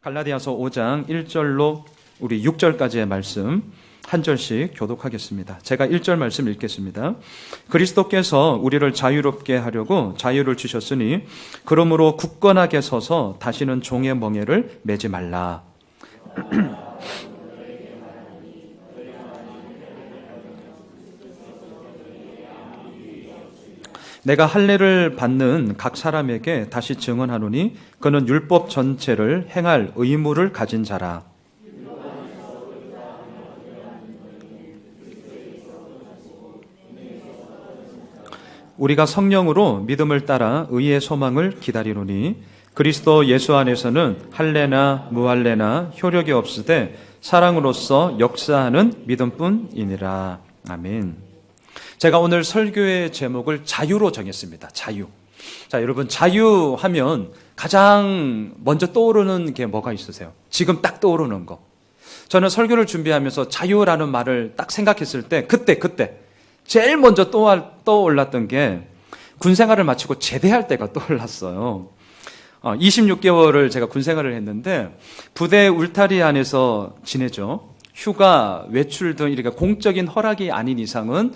갈라디아서 5장 1절로 우리 6절까지의 말씀 한 절씩 교독하겠습니다. 제가 1절 말씀 읽겠습니다. 그리스도께서 우리를 자유롭게 하려고 자유를 주셨으니 그러므로 굳건하게 서서 다시는 종의 멍에를 매지 말라. 내가 할례를 받는 각 사람에게 다시 증언하노니 그는 율법 전체를 행할 의무를 가진 자라. 우리가 성령으로 믿음을 따라 의의 소망을 기다리노니 그리스도 예수 안에서는 할례나 무할례나 효력이 없으되 사랑으로서 역사하는 믿음뿐이니라. 아멘. 제가 오늘 설교의 제목을 자유로 정했습니다. 자유. 자, 여러분, 자유하면 가장 먼저 떠오르는 게 뭐가 있으세요? 지금 딱 떠오르는 거. 저는 설교를 준비하면서 자유라는 말을 딱 생각했을 때 그때 제일 먼저 떠올랐던 게 군생활을 마치고 제대할 때가 떠올랐어요. 26개월을 제가 군생활을 했는데 부대 울타리 안에서 지내죠. 휴가, 외출 등 이렇게 공적인 허락이 아닌 이상은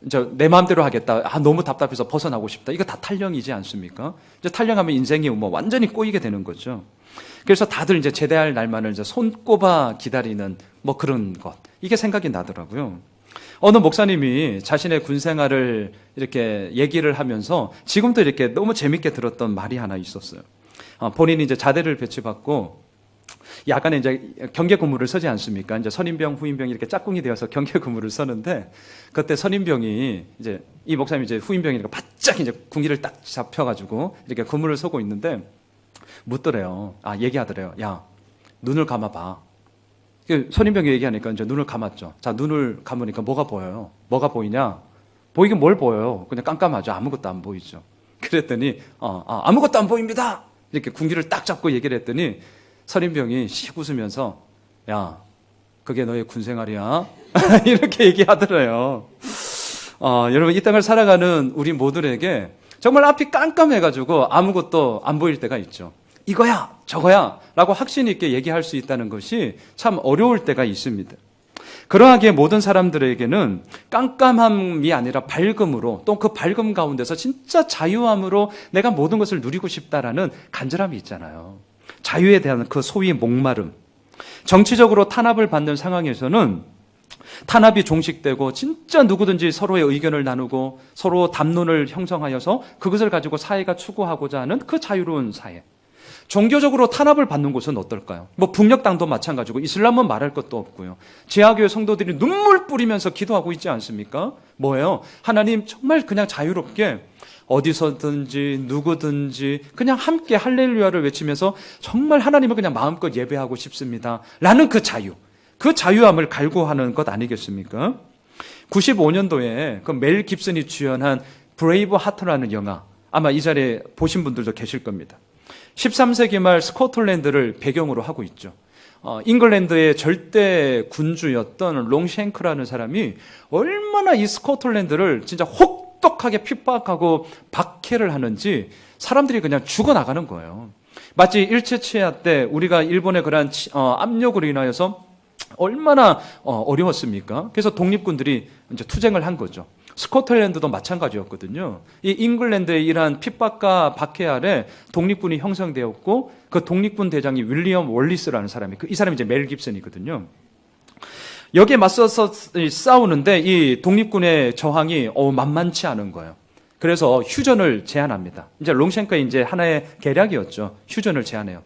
이제 내 마음대로 하겠다. 너무 답답해서 벗어나고 싶다. 이거 다 탈령이지 않습니까? 이제 탈령하면 인생이 완전히 꼬이게 되는 거죠. 그래서 다들 이제 제대할 날만을 이제 손꼽아 기다리는 그런 것. 이게 생각이 나더라고요. 어느 목사님이 자신의 군 생활을 이렇게 얘기를 하면서 지금도 이렇게 너무 재밌게 들었던 말이 하나 있었어요. 본인이 이제 자대를 배치받고 야간에 이제 경계 근무를 서지 않습니까? 이제 선임병, 후임병이 이렇게 짝꿍이 되어서 경계 근무를 서는데 그때 선임병이 이제 이 목사님이 이제 후임병이니까 바짝 이제 군기를 딱 잡혀가지고 이렇게 근무를 서고 있는데 묻더래요. 얘기하더래요. 야, 눈을 감아봐. 선임병이 얘기하니까 이제 눈을 감았죠. 자, 눈을 감으니까 뭐가 보여요? 뭐가 보이냐? 보이긴 뭘 보여요? 그냥 깜깜하죠. 아무것도 안 보이죠. 그랬더니 아무것도 안 보입니다. 이렇게 군기를 딱 잡고 얘기를 했더니 선임병이 씩 웃으면서 야, 그게 너의 군생활이야? 이렇게 얘기하더래요. 여러분, 이 땅을 살아가는 우리 모두에게 정말 앞이 깜깜해가지고 아무것도 안 보일 때가 있죠. 이거야, 저거야 라고 확신 있게 얘기할 수 있다는 것이 참 어려울 때가 있습니다. 그러하기에 모든 사람들에게는 깜깜함이 아니라 밝음으로 또 그 밝음 가운데서 진짜 자유함으로 내가 모든 것을 누리고 싶다라는 간절함이 있잖아요. 자유에 대한 그 소위 목마름. 정치적으로 탄압을 받는 상황에서는 탄압이 종식되고 진짜 누구든지 서로의 의견을 나누고 서로 담론을 형성하여서 그것을 가지고 사회가 추구하고자 하는 그 자유로운 사회. 종교적으로 탄압을 받는 곳은 어떨까요? 북녘 땅도 마찬가지고 이슬람은 말할 것도 없고요. 지하교회 성도들이 눈물 뿌리면서 기도하고 있지 않습니까? 뭐예요? 하나님 정말 그냥 자유롭게 어디서든지 누구든지 그냥 함께 할렐루야를 외치면서 정말 하나님을 그냥 마음껏 예배하고 싶습니다. 라는 그 자유. 그 자유함을 갈구하는 것 아니겠습니까? 95년도에 그 멜 깁슨이 주연한 브레이브 하트라는 영화, 아마 이 자리에 보신 분들도 계실 겁니다. 13세기 말 스코틀랜드를 배경으로 하고 있죠. 잉글랜드의 절대 군주였던 롱쉔크라는 사람이 얼마나 이 스코틀랜드를 진짜 혹독하게 핍박하고 박해를 하는지 사람들이 그냥 죽어나가는 거예요. 마치 일제치하 때 우리가 일본의 그러한 압력으로 인하여서 얼마나 어려웠습니까? 그래서 독립군들이 이제 투쟁을 한 거죠. 스코틀랜드도 마찬가지였거든요. 이 잉글랜드의 이러한 핍박과 박해 아래 독립군이 형성되었고 그 독립군 대장이 윌리엄 월리스라는 사람이 이 사람이 이제 멜 깁슨이거든요. 여기에 맞서서 싸우는데 이 독립군의 저항이 만만치 않은 거예요. 그래서 휴전을 제안합니다. 이제 롱쉔크의 이제 하나의 계략이었죠. 휴전을 제안해요.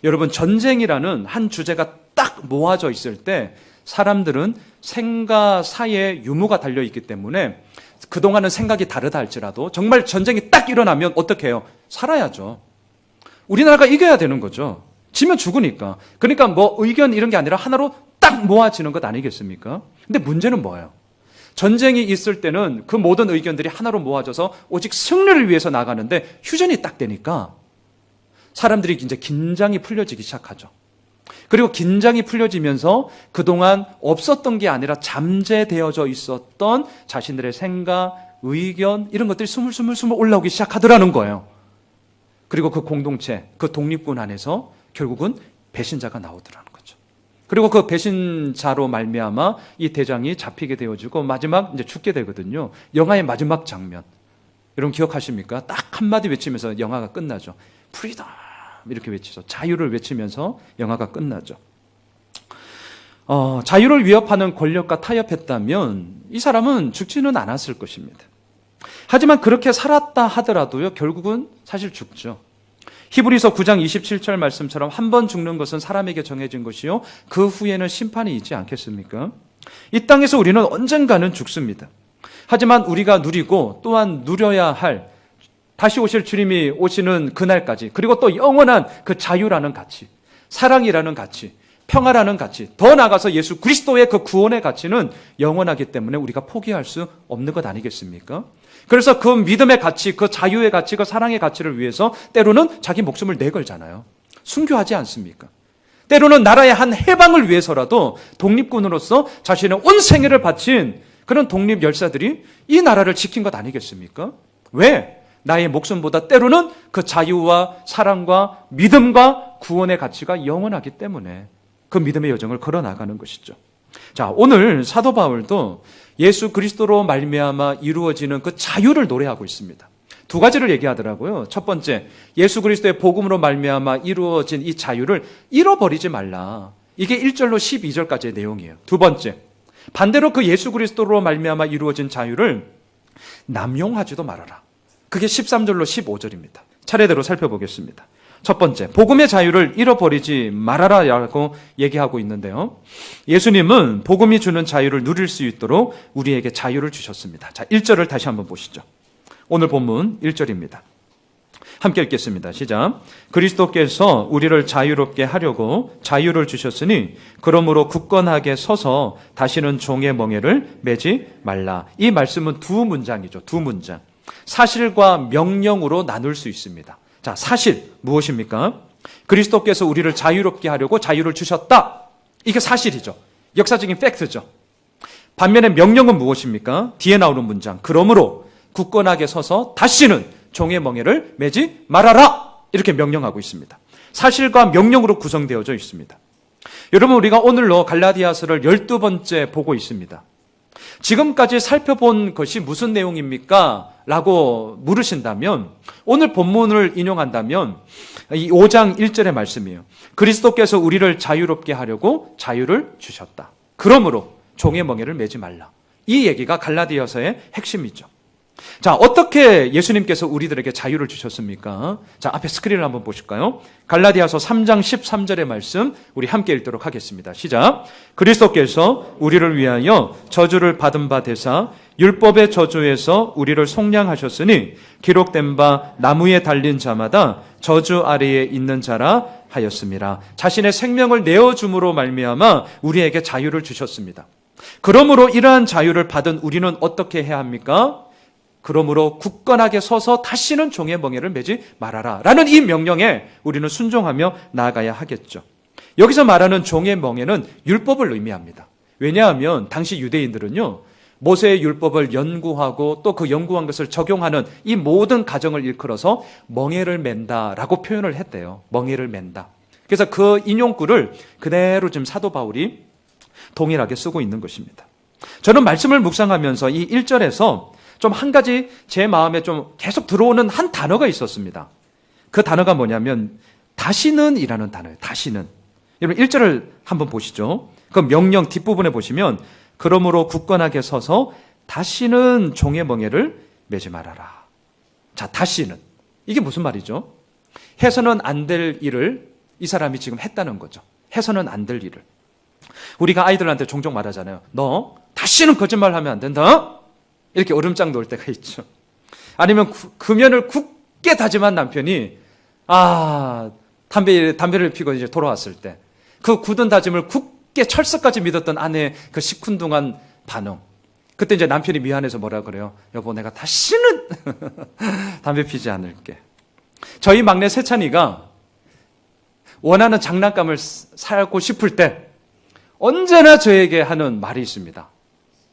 여러분, 전쟁이라는 한 주제가 딱 모아져 있을 때 사람들은 생과 사의 유무가 달려있기 때문에 그동안은 생각이 다르다 할지라도 정말 전쟁이 딱 일어나면 어떻게 해요? 살아야죠. 우리나라가 이겨야 되는 거죠. 지면 죽으니까. 그러니까 의견 이런 게 아니라 하나로 딱 모아지는 것 아니겠습니까? 근데 문제는 뭐예요? 전쟁이 있을 때는 그 모든 의견들이 하나로 모아져서 오직 승리를 위해서 나가는데 휴전이 딱 되니까 사람들이 이제 긴장이 풀려지기 시작하죠. 그리고 긴장이 풀려지면서 그동안 없었던 게 아니라 잠재되어져 있었던 자신들의 생각, 의견 이런 것들이 스물스물 올라오기 시작하더라는 거예요. 그리고 그 공동체, 그 독립군 안에서 결국은 배신자가 나오더라는 거죠. 그리고 그 배신자로 말미암아 이 대장이 잡히게 되어지고 마지막 이제 죽게 되거든요. 영화의 마지막 장면. 여러분 기억하십니까? 딱 한마디 외치면서 영화가 끝나죠. 프리덤 이렇게 외치죠. 자유를 외치면서 영화가 끝나죠. 자유를 위협하는 권력과 타협했다면 이 사람은 죽지는 않았을 것입니다. 하지만 그렇게 살았다 하더라도요, 결국은 사실 죽죠. 히브리서 9장 27절 말씀처럼 한 번 죽는 것은 사람에게 정해진 것이요, 그 후에는 심판이 있지 않겠습니까? 이 땅에서 우리는 언젠가는 죽습니다. 하지만 우리가 누리고 또한 누려야 할 다시 오실 주님이 오시는 그날까지, 그리고 또 영원한 그 자유라는 가치, 사랑이라는 가치, 평화라는 가치, 더 나아가서 예수 그리스도의 그 구원의 가치는 영원하기 때문에 우리가 포기할 수 없는 것 아니겠습니까? 그래서 그 믿음의 가치, 그 자유의 가치, 그 사랑의 가치를 위해서 때로는 자기 목숨을 내걸잖아요. 순교하지 않습니까? 때로는 나라의 한 해방을 위해서라도 독립군으로서 자신의 온 생애를 바친 그런 독립 열사들이 이 나라를 지킨 것 아니겠습니까? 왜? 나의 목숨보다 때로는 그 자유와 사랑과 믿음과 구원의 가치가 영원하기 때문에 그 믿음의 여정을 걸어나가는 것이죠. 자, 오늘 사도 바울도 예수 그리스도로 말미암아 이루어지는 그 자유를 노래하고 있습니다. 두 가지를 얘기하더라고요. 첫 번째, 예수 그리스도의 복음으로 말미암아 이루어진 이 자유를 잃어버리지 말라. 이게 1절로 12절까지의 내용이에요. 두 번째, 반대로 그 예수 그리스도로 말미암아 이루어진 자유를 남용하지도 말아라. 그게 13절로 15절입니다. 차례대로 살펴보겠습니다. 첫 번째, 복음의 자유를 잃어버리지 말아라라고 얘기하고 있는데요. 예수님은 복음이 주는 자유를 누릴 수 있도록 우리에게 자유를 주셨습니다. 자, 1절을 다시 한번 보시죠. 오늘 본문 1절입니다. 함께 읽겠습니다. 시작. 그리스도께서 우리를 자유롭게 하려고 자유를 주셨으니 그러므로 굳건하게 서서 다시는 종의 멍에를 매지 말라. 이 말씀은 두 문장이죠. 두 문장. 사실과 명령으로 나눌 수 있습니다. 자, 사실 무엇입니까? 그리스도께서 우리를 자유롭게 하려고 자유를 주셨다. 이게 사실이죠. 역사적인 팩트죠. 반면에 명령은 무엇입니까? 뒤에 나오는 문장. 그러므로 굳건하게 서서 다시는 종의 멍에를 매지 말아라. 이렇게 명령하고 있습니다. 사실과 명령으로 구성되어져 있습니다. 여러분, 우리가 오늘로 갈라디아서를 12번째 보고 있습니다. 지금까지 살펴본 것이 무슨 내용입니까? 라고 물으신다면, 오늘 본문을 인용한다면 이 5장 1절의 말씀이에요. 그리스도께서 우리를 자유롭게 하려고 자유를 주셨다. 그러므로 종의 멍에를 매지 말라. 이 얘기가 갈라디아서의 핵심이죠. 자, 어떻게 예수님께서 우리들에게 자유를 주셨습니까? 자, 앞에 스크린을 한번 보실까요? 갈라디아서 3장 13절의 말씀 우리 함께 읽도록 하겠습니다. 시작. 그리스도께서 우리를 위하여 저주를 받은 바 되사 율법의 저주에서 우리를 속량하셨으니 기록된 바 나무에 달린 자마다 저주 아래에 있는 자라 하였습니다. 자신의 생명을 내어줌으로 말미암아 우리에게 자유를 주셨습니다. 그러므로 이러한 자유를 받은 우리는 어떻게 해야 합니까? 그러므로 굳건하게 서서 다시는 종의 멍에를 매지 말아라 라는 이 명령에 우리는 순종하며 나아가야 하겠죠. 여기서 말하는 종의 멍에는 율법을 의미합니다. 왜냐하면 당시 유대인들은요, 모세의 율법을 연구하고 또 그 연구한 것을 적용하는 이 모든 과정을 일컬어서 멍에를 맨다라고 표현을 했대요. 멍에를 맨다. 그래서 그 인용구를 그대로 지금 사도 바울이 동일하게 쓰고 있는 것입니다. 저는 말씀을 묵상하면서 이 1절에서 좀 한 가지 제 마음에 좀 계속 들어오는 한 단어가 있었습니다. 그 단어가 뭐냐면 다시는 이라는 단어예요. 다시는. 여러분 1절을 한번 보시죠. 그 명령 뒷부분에 보시면 그러므로 굳건하게 서서 다시는 종의 멍에를 매지 말아라. 자, 다시는. 이게 무슨 말이죠? 해서는 안 될 일을 이 사람이 지금 했다는 거죠. 해서는 안 될 일을. 우리가 아이들한테 종종 말하잖아요. 너 다시는 거짓말하면 안 된다. 이렇게 얼음장 놓을 때가 있죠. 아니면 금연을 굳게 다짐한 남편이 담배를 피고 이제 돌아왔을 때 그 굳은 다짐을 굳게 철석까지 믿었던 아내의 그 시큰둥한 반응. 그때 이제 남편이 미안해서 뭐라 그래요? 여보, 내가 다시는 담배 피지 않을게. 저희 막내 세찬이가 원하는 장난감을 사고 싶을 때 언제나 저에게 하는 말이 있습니다.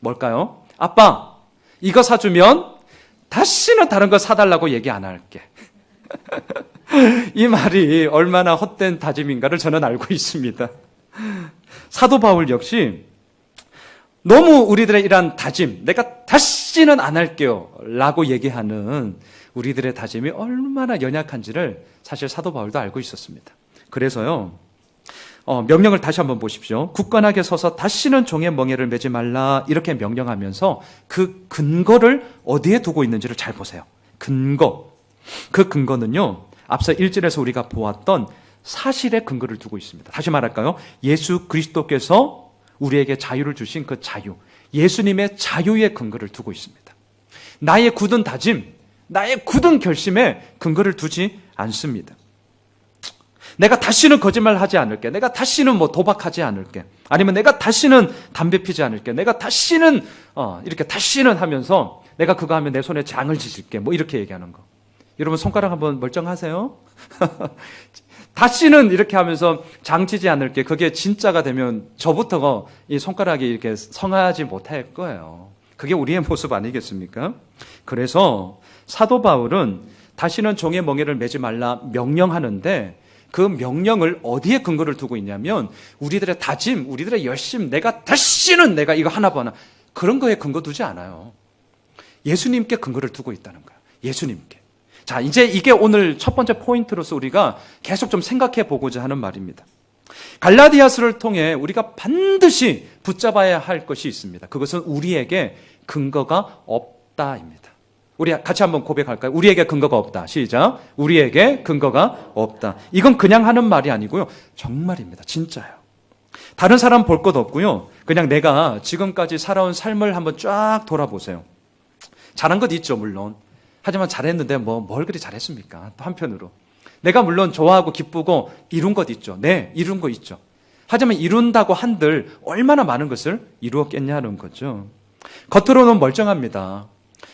뭘까요? 아빠, 이거 사주면 다시는 다른 거 사달라고 얘기 안 할게. 이 말이 얼마나 헛된 다짐인가를 저는 알고 있습니다. 사도 바울 역시 너무 우리들의 이러한 다짐, 내가 다시는 안 할게요 라고 얘기하는 우리들의 다짐이 얼마나 연약한지를 사실 사도 바울도 알고 있었습니다. 그래서요, 명령을 다시 한번 보십시오. 굳건하게 서서 다시는 종의 멍에를 매지 말라 이렇게 명령하면서 그 근거를 어디에 두고 있는지를 잘 보세요. 근거. 그 근거는요, 앞서 1절에서 우리가 보았던 사실의 근거를 두고 있습니다. 다시 말할까요? 예수 그리스도께서 우리에게 자유를 주신 그 자유, 예수님의 자유의 근거를 두고 있습니다. 나의 굳은 다짐, 나의 굳은 결심에 근거를 두지 않습니다. 내가 다시는 거짓말하지 않을게. 내가 다시는 도박하지 않을게. 아니면 내가 다시는 담배 피지 않을게. 내가 다시는 이렇게 다시는 하면서 내가 그거 하면 내 손에 장을 지질게. 이렇게 얘기하는 거. 여러분 손가락 한번 멀쩡하세요? 다시는 이렇게 하면서 장치지 않을게. 그게 진짜가 되면 저부터가 이 손가락이 이렇게 성하지 못할 거예요. 그게 우리의 모습 아니겠습니까? 그래서 사도 바울은 다시는 종의 멍에를 매지 말라 명령하는데 그 명령을 어디에 근거를 두고 있냐면 우리들의 다짐, 우리들의 열심, 내가 이거 하나 그런 거에 근거 두지 않아요. 예수님께 근거를 두고 있다는 거예요. 예수님께. 자, 이제 이게 오늘 첫 번째 포인트로서 우리가 계속 좀 생각해 보고자 하는 말입니다. 갈라디아서를 통해 우리가 반드시 붙잡아야 할 것이 있습니다. 그것은 우리에게 근거가 없다입니다. 우리 같이 한번 고백할까요? 우리에게 근거가 없다. 시작. 우리에게 근거가 없다. 이건 그냥 하는 말이 아니고요. 정말입니다. 진짜예요. 다른 사람 볼 것 없고요. 그냥 내가 지금까지 살아온 삶을 한번 쫙 돌아보세요. 잘한 것 있죠, 물론. 하지만 잘했는데 뭘 그리 잘했습니까? 또 한편으로. 내가 물론 좋아하고 기쁘고 이룬 것 있죠. 네, 이룬 거 있죠. 하지만 이룬다고 한들 얼마나 많은 것을 이루었겠냐는 거죠. 겉으로는 멀쩡합니다.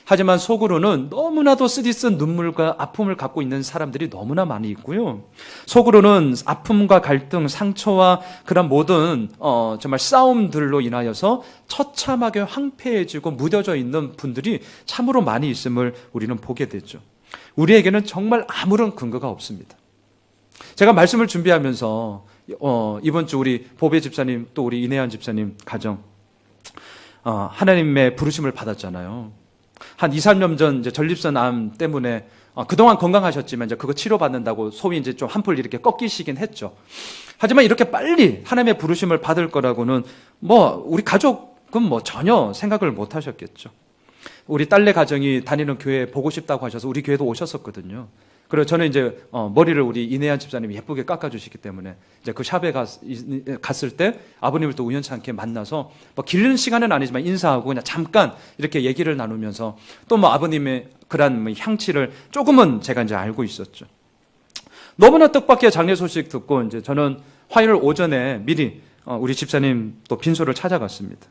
하지만 속으로는 너무나도 쓰디쓴 눈물과 아픔을 갖고 있는 사람들이 너무나 많이 있고요. 속으로는 아픔과 갈등, 상처와 그런 모든 정말 싸움들로 인하여서 처참하게 황폐해지고 무뎌져 있는 분들이 참으로 많이 있음을 우리는 보게 되죠. 우리에게는 정말 아무런 근거가 없습니다. 제가 말씀을 준비하면서 이번 주 우리 보배 집사님 또 우리 이내한 집사님 가정 하나님의 부르심을 받았잖아요. 한 2, 3년 전 이제 전립선 암 때문에 그동안 건강하셨지만 이제 그거 치료받는다고 소위 이제 좀 한풀 이렇게 꺾이시긴 했죠. 하지만 이렇게 빨리 하나님의 부르심을 받을 거라고는 우리 가족은 전혀 생각을 못 하셨겠죠. 우리 딸네 가정이 다니는 교회 보고 싶다고 하셔서 우리 교회도 오셨었거든요. 그리고 저는 이제 머리를 우리 이내한 집사님이 예쁘게 깎아주시기 때문에 이제 그 샵에 갔을 때 아버님을 또 우연치 않게 만나서 길 시간은 아니지만 인사하고 그냥 잠깐 이렇게 얘기를 나누면서 또 아버님의 그런 향취를 조금은 제가 이제 알고 있었죠. 너무나 뜻밖의 장례 소식 듣고 이제 저는 화요일 오전에 미리 우리 집사님 또 빈소를 찾아갔습니다.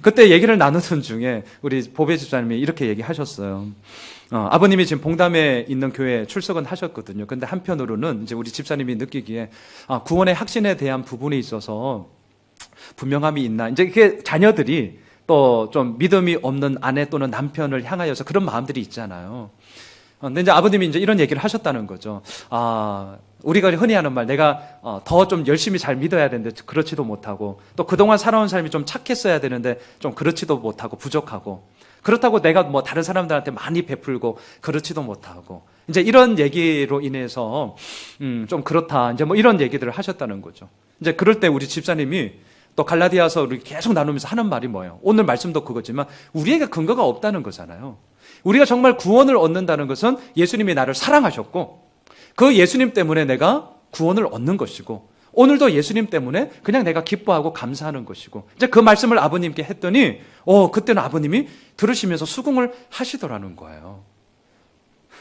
그때 얘기를 나누던 중에 우리 보배 집사님이 이렇게 얘기하셨어요. 아버님이 지금 봉담에 있는 교회에 출석은 하셨거든요. 근데 한편으로는 이제 우리 집사님이 느끼기에 구원의 확신에 대한 부분에 있어서 분명함이 있나. 이제 그게 자녀들이 또 좀 믿음이 없는 아내 또는 남편을 향하여서 그런 마음들이 있잖아요. 근데 이제 아버님이 이제 이런 얘기를 하셨다는 거죠. 우리가 흔히 하는 말, 내가 더 좀 열심히 잘 믿어야 되는데 그렇지도 못하고, 또 그동안 살아온 삶이 좀 착했어야 되는데 좀 그렇지도 못하고 부족하고, 그렇다고 내가 다른 사람들한테 많이 베풀고 그렇지도 못하고, 이제 이런 얘기로 인해서 좀 그렇다, 이제 이런 얘기들을 하셨다는 거죠. 이제 그럴 때 우리 집사님이 또 갈라디아서 우리 계속 나누면서 하는 말이 뭐예요? 오늘 말씀도 그거지만 우리에게 근거가 없다는 거잖아요. 우리가 정말 구원을 얻는다는 것은 예수님이 나를 사랑하셨고 그 예수님 때문에 내가 구원을 얻는 것이고, 오늘도 예수님 때문에 그냥 내가 기뻐하고 감사하는 것이고, 이제 그 말씀을 아버님께 했더니 그때는 아버님이 들으시면서 수긍을 하시더라는 거예요.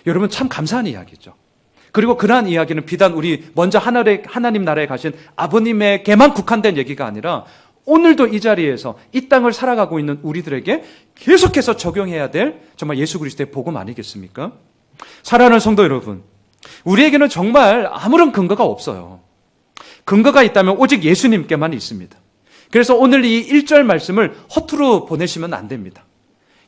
여러분 참 감사한 이야기죠. 그리고 그러한 이야기는 비단 우리 먼저 하나님 나라에 가신 아버님에게만 국한된 얘기가 아니라 오늘도 이 자리에서 이 땅을 살아가고 있는 우리들에게 계속해서 적용해야 될 정말 예수 그리스도의 복음 아니겠습니까? 사랑하는 성도 여러분, 우리에게는 정말 아무런 근거가 없어요. 근거가 있다면 오직 예수님께만 있습니다. 그래서 오늘 이 1절 말씀을 허투루 보내시면 안 됩니다.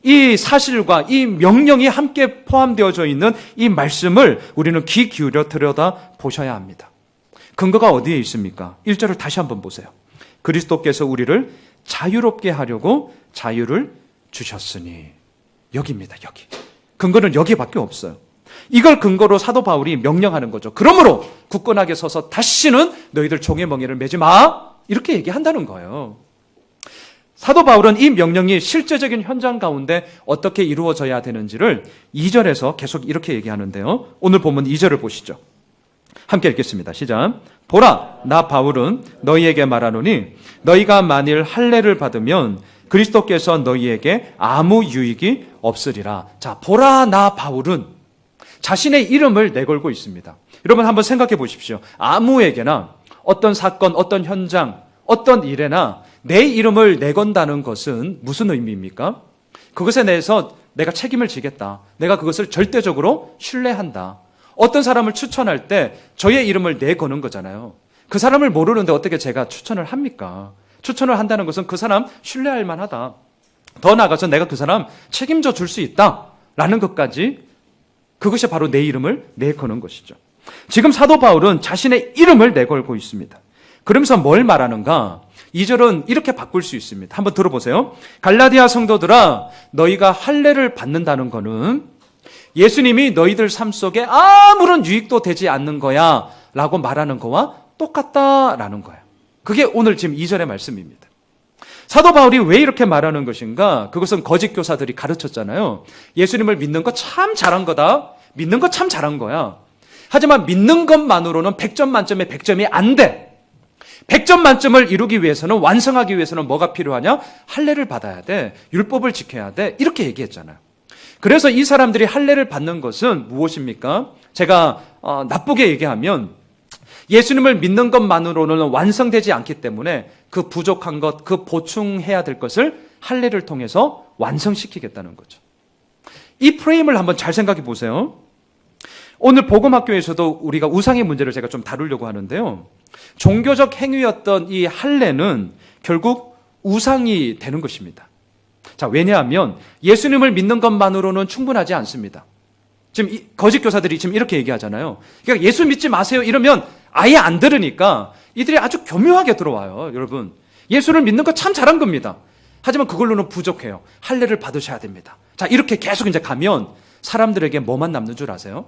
이 사실과 이 명령이 함께 포함되어져 있는 이 말씀을 우리는 귀 기울여 들여다 보셔야 합니다. 근거가 어디에 있습니까? 1절을 다시 한번 보세요. 그리스도께서 우리를 자유롭게 하려고 자유를 주셨으니. 여기입니다. 여기. 근거는 여기밖에 없어요. 이걸 근거로 사도 바울이 명령하는 거죠. 그러므로 굳건하게 서서 다시는 너희들 종의 멍에를 매지 마. 이렇게 얘기한다는 거예요. 사도 바울은 이 명령이 실제적인 현장 가운데 어떻게 이루어져야 되는지를 2절에서 계속 이렇게 얘기하는데요. 오늘 본문 2절을 보시죠. 함께 읽겠습니다. 시작. 보라, 나 바울은 너희에게 말하노니 너희가 만일 할례를 받으면 그리스도께서 너희에게 아무 유익이 없으리라. 자, 보라, 나 바울은 자신의 이름을 내걸고 있습니다. 여러분 한번 생각해 보십시오. 아무에게나 어떤 사건, 어떤 현장, 어떤 일에나 내 이름을 내건다는 것은 무슨 의미입니까? 그것에 대해서 내가 책임을 지겠다. 내가 그것을 절대적으로 신뢰한다. 어떤 사람을 추천할 때 저의 이름을 내거는 거잖아요. 그 사람을 모르는데 어떻게 제가 추천을 합니까? 추천을 한다는 것은 그 사람 신뢰할 만하다. 더 나아가서 내가 그 사람 책임져 줄 수 있다라는 것까지, 그것이 바로 내 이름을 내거는 것이죠. 지금 사도 바울은 자신의 이름을 내걸고 있습니다. 그러면서 뭘 말하는가? 2절은 이렇게 바꿀 수 있습니다. 한번 들어보세요. 갈라디아 성도들아, 너희가 할례를 받는다는 거는 예수님이 너희들 삶 속에 아무런 유익도 되지 않는 거야 라고 말하는 거와 똑같다라는 거예요. 그게 오늘 지금 2절의 말씀입니다. 사도 바울이 왜 이렇게 말하는 것인가? 그것은 거짓 교사들이 가르쳤잖아요. 예수님을 믿는 거 참 잘한 거다. 믿는 거 참 잘한 거야. 하지만 믿는 것만으로는 100점 만점에 100점이 안 돼. 100점 만점을 이루기 위해서는, 완성하기 위해서는 뭐가 필요하냐? 할례를 받아야 돼. 율법을 지켜야 돼. 이렇게 얘기했잖아요. 그래서 이 사람들이 할례를 받는 것은 무엇입니까? 제가 나쁘게 얘기하면 예수님을 믿는 것만으로는 완성되지 않기 때문에 그 부족한 것, 그 보충해야 될 것을 할례를 통해서 완성시키겠다는 거죠. 이 프레임을 한번 잘 생각해 보세요. 오늘 복음학교에서도 우리가 우상의 문제를 제가 좀 다루려고 하는데요. 종교적 행위였던 이 할례는 결국 우상이 되는 것입니다. 자, 왜냐하면 예수님을 믿는 것만으로는 충분하지 않습니다. 지금 거짓 교사들이 지금 이렇게 얘기하잖아요. 그러니까 예수 믿지 마세요 이러면 아예 안 들으니까 이들이 아주 교묘하게 들어와요. 여러분, 예수를 믿는 거 참 잘한 겁니다. 하지만 그걸로는 부족해요. 할례를 받으셔야 됩니다. 자, 이렇게 계속 이제 가면 사람들에게 뭐만 남는 줄 아세요?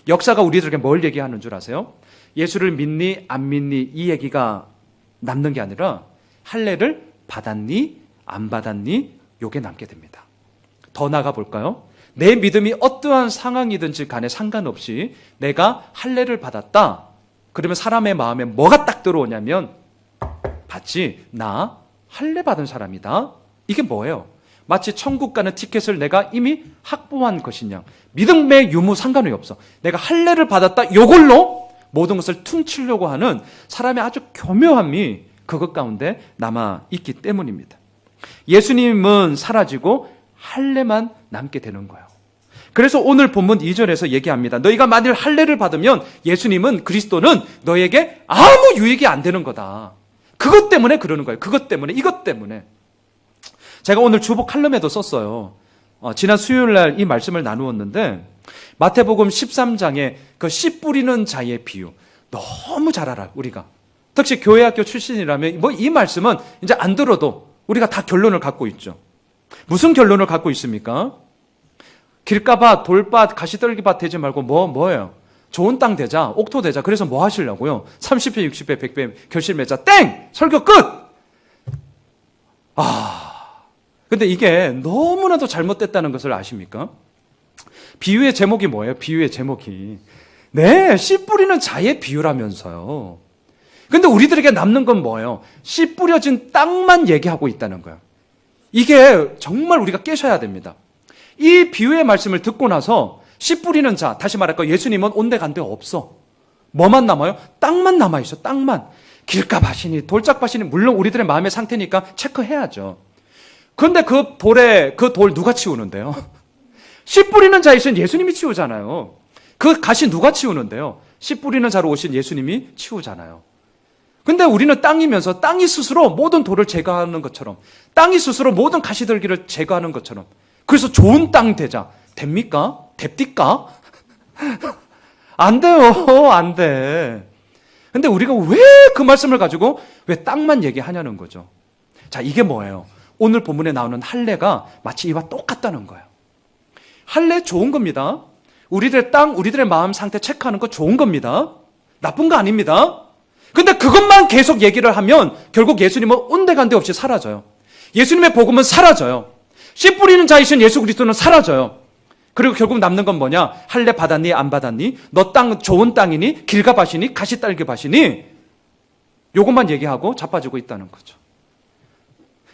역사가 우리들에게 뭘 얘기하는 줄 아세요? 예수를 믿니 안 믿니 이 얘기가 남는 게 아니라 할례를 받았니 안 받았니 요게 남게 됩니다. 더 나아가 볼까요? 내 믿음이 어떠한 상황이든지 간에 상관없이 내가 할례를 받았다. 그러면 사람의 마음에 뭐가 딱 들어오냐면, 봤지? 나 할례 받은 사람이다. 이게 뭐예요? 마치 천국 가는 티켓을 내가 이미 확보한 것이냐. 믿음의 유무 상관이 없어. 내가 할례를 받았다. 요걸로 모든 것을 퉁치려고 하는 사람의 아주 교묘함이 그것 가운데 남아 있기 때문입니다. 예수님은 사라지고 할례만 남게 되는 거예요. 그래서 오늘 본문 2절에서 얘기합니다. 너희가 만일 할례를 받으면 예수님은, 그리스도는 너에게 아무 유익이 안 되는 거다. 그것 때문에 그러는 거예요. 그것 때문에, 이것 때문에. 제가 오늘 주보 칼럼에도 썼어요. 지난 수요일 날 이 말씀을 나누었는데 마태복음 13장에 그 씨 뿌리는 자의 비유 너무 잘 알아요. 우리가 특히 교회학교 출신이라면 뭐 이 말씀은 이제 안 들어도 우리가 다 결론을 갖고 있죠. 무슨 결론을 갖고 있습니까? 길가밭, 돌밭, 가시떨기밭 되지 말고 뭐예요? 좋은 땅 되자, 옥토 되자. 그래서 뭐 하시려고요? 30배, 60배, 100배 결실 맺자. 땡! 설교 끝! 근데 이게 너무나도 잘못됐다는 것을 아십니까? 비유의 제목이 뭐예요? 비유의 제목이. 네, 씨 뿌리는 자의 비유라면서요. 근데 우리들에게 남는 건 뭐예요? 씨 뿌려진 땅만 얘기하고 있다는 거예요. 이게 정말 우리가 깨셔야 됩니다. 이 비유의 말씀을 듣고 나서 씨 뿌리는 자, 다시 말할까, 예수님은 온데간데 없어. 뭐만 남아요? 땅만 남아있어. 땅만. 길가밭이니 돌짝밭이니 물론 우리들의 마음의 상태니까 체크해야죠. 그런데 그 돌 누가 치우는데요? 씨 뿌리는 자이신 예수님이 치우잖아요. 그 가시 누가 치우는데요? 씨 뿌리는 자로 오신 예수님이 치우잖아요. 근데 우리는 땅이면서 땅이 스스로 모든 돌을 제거하는 것처럼, 땅이 스스로 모든 가시들기를 제거하는 것처럼, 그래서 좋은 땅 되자. 됩니까? 됩니까? 안 돼요. 안 돼. 근데 우리가 왜 그 말씀을 가지고 왜 땅만 얘기하냐는 거죠. 자, 이게 뭐예요? 오늘 본문에 나오는 할례가 마치 이와 똑같다는 거예요. 할례 좋은 겁니다. 우리들의 땅, 우리들의 마음 상태 체크하는 거 좋은 겁니다. 나쁜 거 아닙니다. 근데 그것만 계속 얘기를 하면 결국 예수님은 온데간데 없이 사라져요. 예수님의 복음은 사라져요. 씨 뿌리는 자이신 예수 그리스도는 사라져요. 그리고 결국 남는 건 뭐냐? 할례 받았니? 안 받았니? 너 땅 좋은 땅이니? 길가 밭이니? 가시딸기 밭이니? 요것만 얘기하고 자빠지고 있다는 거죠.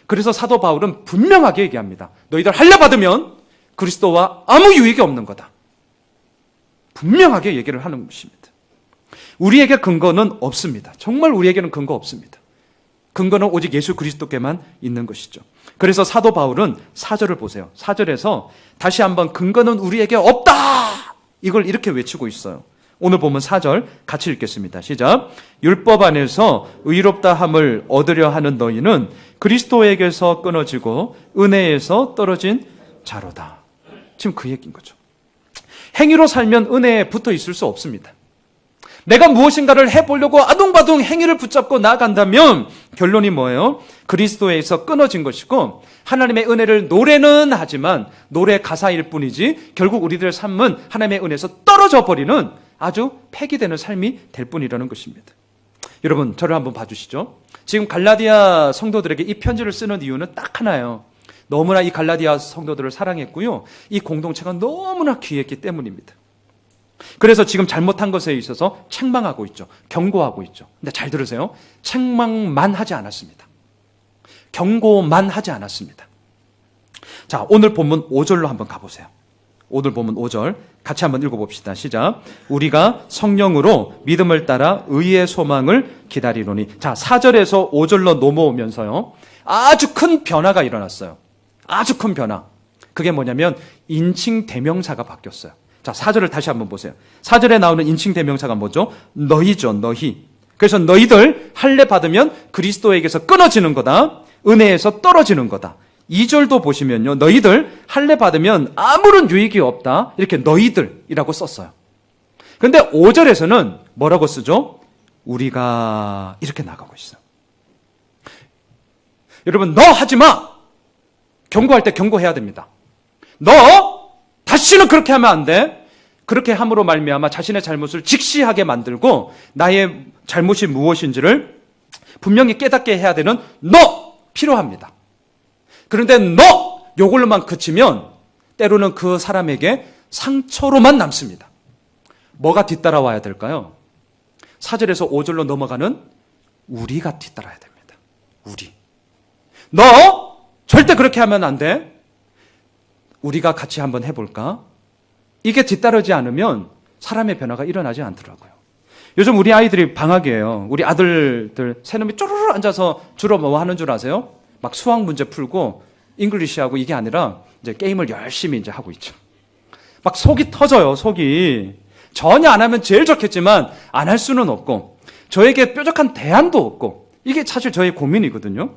그래서 사도 바울은 분명하게 얘기합니다. 너희들 할례 받으면 그리스도와 아무 유익이 없는 거다. 분명하게 얘기를 하는 것입니다. 우리에게 근거는 없습니다. 정말 우리에게는 근거 없습니다. 근거는 오직 예수 그리스도께만 있는 것이죠. 그래서 사도 바울은 4절을 보세요. 4절에서 다시 한번 근거는 우리에게 없다! 이걸 이렇게 외치고 있어요. 오늘 보면 4절 같이 읽겠습니다. 시작. 율법 안에서 의롭다 함을 얻으려 하는 너희는 그리스도에게서 끊어지고 은혜에서 떨어진 자로다. 지금 그 얘기인 거죠. 행위로 살면 은혜에 붙어 있을 수 없습니다. 내가 무엇인가를 해보려고 아둥바둥 행위를 붙잡고 나아간다면 결론이 뭐예요? 그리스도에서 끊어진 것이고 하나님의 은혜를 노래는 하지만 노래 가사일 뿐이지 결국 우리들의 삶은 하나님의 은혜에서 떨어져 버리는 아주 폐기되는 삶이 될 뿐이라는 것입니다. 여러분 저를 한번 봐주시죠. 지금 갈라디아 성도들에게 이 편지를 쓰는 이유는 딱 하나예요. 너무나 이 갈라디아 성도들을 사랑했고요. 이 공동체가 너무나 귀했기 때문입니다. 그래서 지금 잘못한 것에 있어서 책망하고 있죠. 경고하고 있죠. 근데 잘 들으세요. 책망만 하지 않았습니다. 경고만 하지 않았습니다. 자, 오늘 본문 5절로 한번 가보세요. 오늘 본문 5절 같이 한번 읽어봅시다. 시작. 우리가 성령으로 믿음을 따라 의의 소망을 기다리노니. 자, 4절에서 5절로 넘어오면서요. 아주 큰 변화가 일어났어요. 아주 큰 변화. 그게 뭐냐면 인칭 대명사가 바뀌었어요. 자, 4절을 다시 한번 보세요. 4절에 나오는 인칭 대명사가 뭐죠? 너희죠, 너희. 그래서 너희들 할례 받으면 그리스도에게서 끊어지는 거다. 은혜에서 떨어지는 거다. 2절도 보시면요. 너희들 할례 받으면 아무런 유익이 없다. 이렇게 너희들이라고 썼어요. 근데 5절에서는 뭐라고 쓰죠? 우리가 이렇게 나가고 있어요. 여러분, 너 하지 마! 경고할 때 경고해야 됩니다. 너 다시는 그렇게 하면 안 돼. 그렇게 함으로 말미암아 자신의 잘못을 직시하게 만들고 나의 잘못이 무엇인지를 분명히 깨닫게 해야 되는 너 필요합니다. 그런데 너 요걸로만 그치면 때로는 그 사람에게 상처로만 남습니다. 뭐가 뒤따라와야 될까요? 4절에서 5절로 넘어가는 우리가 뒤따라야 됩니다. 우리. 너 절대 그렇게 하면 안 돼. 우리가 같이 한번 해볼까? 이게 뒤따르지 않으면 사람의 변화가 일어나지 않더라고요. 요즘 우리 아이들이 방학이에요. 우리 아들들 세 놈이 쪼르르 앉아서 주로 뭐 하는 줄 아세요? 막 수학 문제 풀고 잉글리시하고 이게 아니라 이제 게임을 열심히 이제 하고 있죠. 막 속이 터져요, 속이. 전혀 안 하면 제일 좋겠지만 안 할 수는 없고 저에게 뾰족한 대안도 없고 이게 사실 저의 고민이거든요.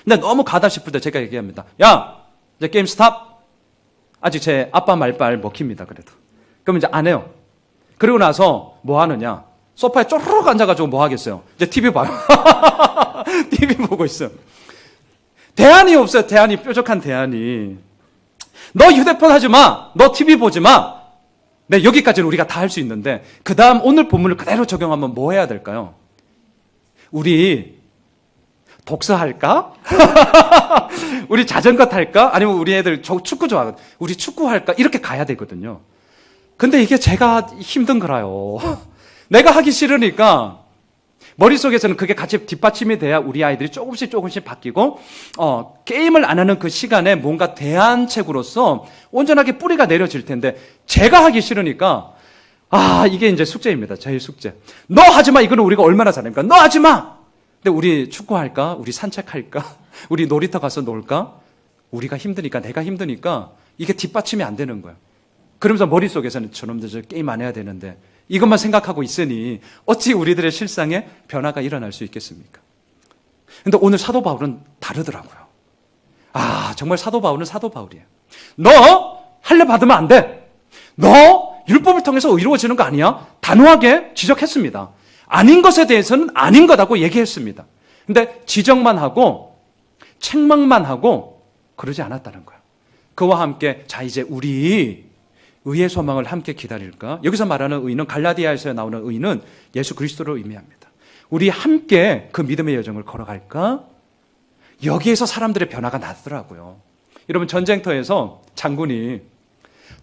근데 너무 가다 싶을 때 제가 얘기합니다. 야, 이제 게임 스탑. 아직 제 아빠 말빨 먹힙니다, 그래도. 그럼 이제 안 해요. 그리고 나서 뭐 하느냐. 소파에 쪼르륵 앉아가지고 뭐 하겠어요. 이제 TV 봐요. TV 보고 있어요. 대안이 없어요, 대안이. 뾰족한 대안이. 너 휴대폰 하지 마. 너 TV 보지 마. 네, 여기까지는 우리가 다 할 수 있는데 그 다음 오늘 본문을 그대로 적용하면 뭐 해야 될까요? 우리 독서할까? 우리 자전거 탈까? 아니면 우리 애들 축구 좋아하거든. 우리 축구할까? 이렇게 가야 되거든요. 근데 이게 제가 힘든 거라요. 내가 하기 싫으니까 머릿속에서는 그게 같이 뒷받침이 돼야 우리 아이들이 조금씩 바뀌고 게임을 안 하는 그 시간에 뭔가 대안책으로서 온전하게 뿌리가 내려질 텐데 제가 하기 싫으니까 이게 이제 숙제입니다. 저희 숙제. 너 하지 마. 이거는 우리가 얼마나 잘합니까? 너 하지 마. 근데 우리 축구할까? 우리 산책할까? 우리 놀이터 가서 놀까? 우리가 힘드니까, 내가 힘드니까 이게 뒷받침이 안 되는 거예요. 그러면서 머릿속에서는 저놈들 저 게임 안 해야 되는데 이것만 생각하고 있으니 어찌 우리들의 실상에 변화가 일어날 수 있겠습니까? 근데 오늘 사도 바울은 다르더라고요. 정말 사도 바울은 사도 바울이에요. 너 할례 받으면 안 돼. 너 율법을 통해서 이루어지는 거 아니야? 단호하게 지적했습니다. 아닌 것에 대해서는 아닌 거라고 얘기했습니다. 근데 지적만 하고 책망만 하고 그러지 않았다는 거예요. 그와 함께 자 이제 우리 의의 소망을 함께 기다릴까? 여기서 말하는 의는 갈라디아에서 나오는 의는 예수 그리스도를 의미합니다. 우리 함께 그 믿음의 여정을 걸어갈까? 여기에서 사람들의 변화가 나더라고요. 여러분 전쟁터에서 장군이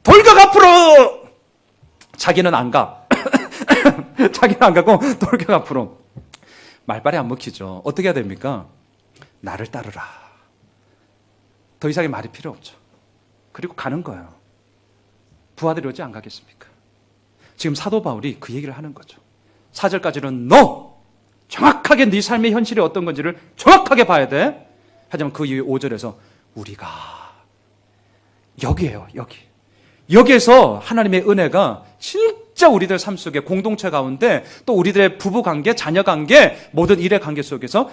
돌격 앞으로! 자기는 안 가. 자기는 안 가고 돌격 앞으로. 말빨이 안 먹히죠. 어떻게 해야 됩니까? 나를 따르라. 더 이상의 말이 필요 없죠. 그리고 가는 거예요. 부하들이 어찌 안 가겠습니까? 지금 사도 바울이 그 얘기를 하는 거죠. 4절까지는 너! 정확하게 네 삶의 현실이 어떤 건지를 정확하게 봐야 돼. 하지만 그 이후 5절에서 우리가 여기에요. 여기. 여기에서 하나님의 은혜가 진짜 우리들 삶 속에 공동체 가운데 또 우리들의 부부관계, 자녀관계, 모든 일의 관계 속에서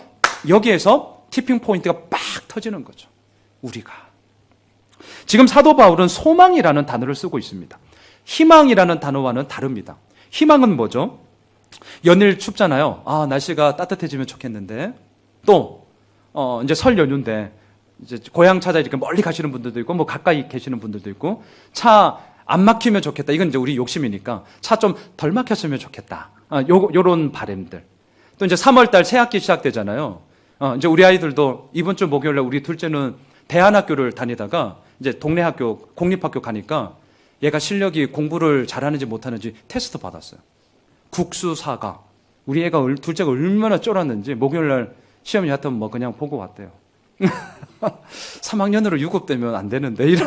여기에서 티핑 포인트가 빡 터지는 거죠. 우리가. 지금 사도 바울은 소망이라는 단어를 쓰고 있습니다. 희망이라는 단어와는 다릅니다. 희망은 뭐죠? 연일 춥잖아요. 아, 날씨가 따뜻해지면 좋겠는데. 또, 이제 설 연휴인데, 이제 고향 찾아 이렇게 멀리 가시는 분들도 있고, 뭐 가까이 계시는 분들도 있고, 차 안 막히면 좋겠다. 이건 이제 우리 욕심이니까. 차 좀 덜 막혔으면 좋겠다. 요런 바람들. 또 이제 3월달 새학기 시작되잖아요. 이제 우리 아이들도 이번 주 목요일날 우리 둘째는 대안학교를 다니다가 이제 동네 학교, 공립학교 가니까 얘가 실력이 공부를 잘하는지 못하는지 테스트 받았어요. 국수사가. 우리 애가, 둘째가 얼마나 쫄았는지 목요일날 시험이 하여튼 뭐 그냥 보고 왔대요. 3학년으로 유급되면 안 되는데, 이런.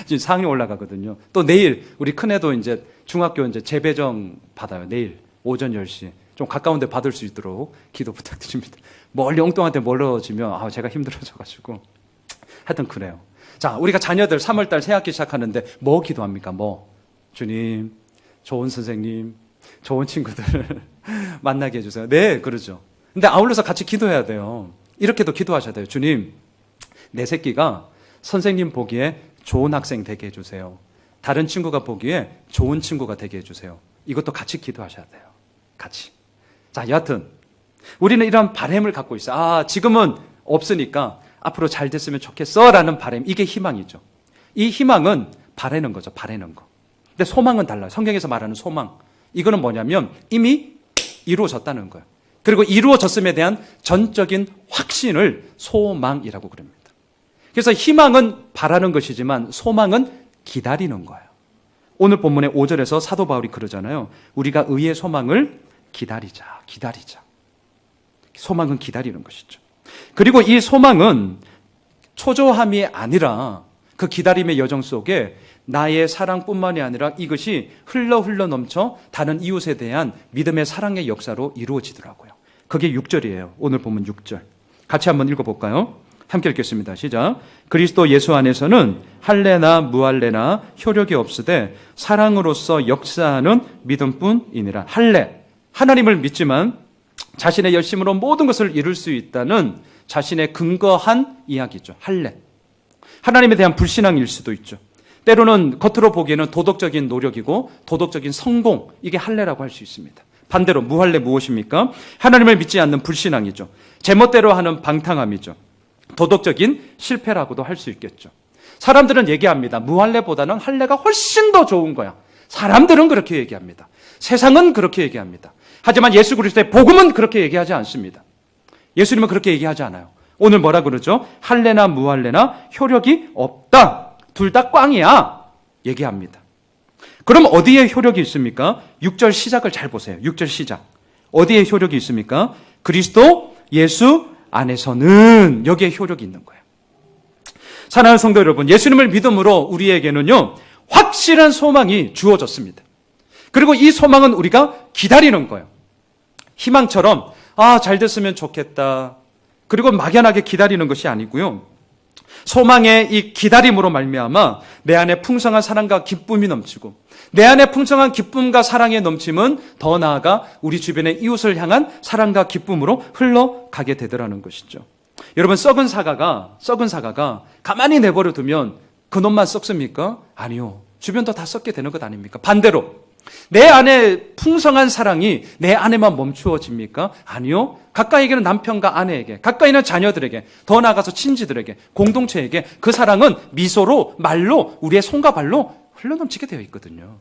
지금 4학년 올라가거든요. 또 내일, 우리 큰애도 이제 중학교 이제 재배정 받아요. 내일, 오전 10시. 좀 가까운 데 받을 수 있도록 기도 부탁드립니다. 멀리 엉뚱한테 멀어지면, 제가 힘들어져가지고. 하여튼 그래요. 자, 우리가 자녀들 3월달 새학기 시작하는데 뭐 기도합니까? 뭐? 주님, 좋은 선생님, 좋은 친구들 만나게 해주세요. 네, 그러죠. 근데 아울러서 같이 기도해야 돼요. 이렇게도 기도하셔야 돼요. 주님, 내 새끼가 선생님 보기에 좋은 학생 되게 해주세요. 다른 친구가 보기에 좋은 친구가 되게 해주세요. 이것도 같이 기도하셔야 돼요. 같이. 자, 여하튼 우리는 이런 바람을 갖고 있어요. 지금은 없으니까 앞으로 잘 됐으면 좋겠어 라는 바람. 이게 희망이죠. 이 희망은 바라는 거죠. 바라는 거. 근데 소망은 달라요. 성경에서 말하는 소망. 이거는 뭐냐면 이미 이루어졌다는 거예요. 그리고 이루어졌음에 대한 전적인 확신을 소망이라고 그럽니다. 그래서 희망은 바라는 것이지만 소망은 기다리는 거예요. 오늘 본문의 5절에서 사도 바울이 그러잖아요. 우리가 의의 소망을 기다리자. 소망은 기다리는 것이죠. 그리고 이 소망은 초조함이 아니라 그 기다림의 여정 속에 나의 사랑뿐만이 아니라 이것이 흘러 넘쳐 다른 이웃에 대한 믿음의 사랑의 역사로 이루어지더라고요. 그게 6절이에요. 오늘 보면 6절. 같이 한번 읽어볼까요? 함께 읽겠습니다. 시작. 그리스도 예수 안에서는 할례나 무할례나 효력이 없으되 사랑으로서 역사하는 믿음뿐이니라. 할례, 하나님을 믿지만 자신의 열심으로 모든 것을 이룰 수 있다는 자신의 근거한 이야기죠. 할례. 하나님에 대한 불신앙일 수도 있죠. 때로는 겉으로 보기에는 도덕적인 노력이고 도덕적인 성공, 이게 할례라고 할 수 있습니다. 반대로 무할례 무엇입니까? 하나님을 믿지 않는 불신앙이죠. 제멋대로 하는 방탕함이죠. 도덕적인 실패라고도 할 수 있겠죠. 사람들은 얘기합니다. 무할례보다는 할례가 훨씬 더 좋은 거야. 사람들은 그렇게 얘기합니다. 세상은 그렇게 얘기합니다. 하지만 예수 그리스도의 복음은 그렇게 얘기하지 않습니다. 예수님은 그렇게 얘기하지 않아요. 오늘 뭐라 그러죠? 할례나 무할례나 효력이 없다. 둘 다 꽝이야. 얘기합니다. 그럼 어디에 효력이 있습니까? 6절 시작을 잘 보세요. 6절 시작. 어디에 효력이 있습니까? 그리스도 예수 안에서는 여기에 효력이 있는 거예요. 사랑하는 성도 여러분, 예수님을 믿음으로 우리에게는요, 확실한 소망이 주어졌습니다. 그리고 이 소망은 우리가 기다리는 거예요. 희망처럼 잘 됐으면 좋겠다. 그리고 막연하게 기다리는 것이 아니고요. 소망의 이 기다림으로 말미암아 내 안에 풍성한 사랑과 기쁨이 넘치고 내 안에 풍성한 기쁨과 사랑의 넘침은 더 나아가 우리 주변의 이웃을 향한 사랑과 기쁨으로 흘러가게 되더라는 것이죠. 여러분, 썩은 사과가 가만히 내버려 두면 그놈만 썩습니까? 아니요. 주변도 다 썩게 되는 것 아닙니까? 반대로 내 안에 풍성한 사랑이 내 안에만 멈추어집니까? 아니요. 가까이 있는 남편과 아내에게, 가까이 있는 자녀들에게, 더 나아가서 친지들에게, 공동체에게 그 사랑은 미소로, 말로, 우리의 손과 발로 흘러넘치게 되어 있거든요.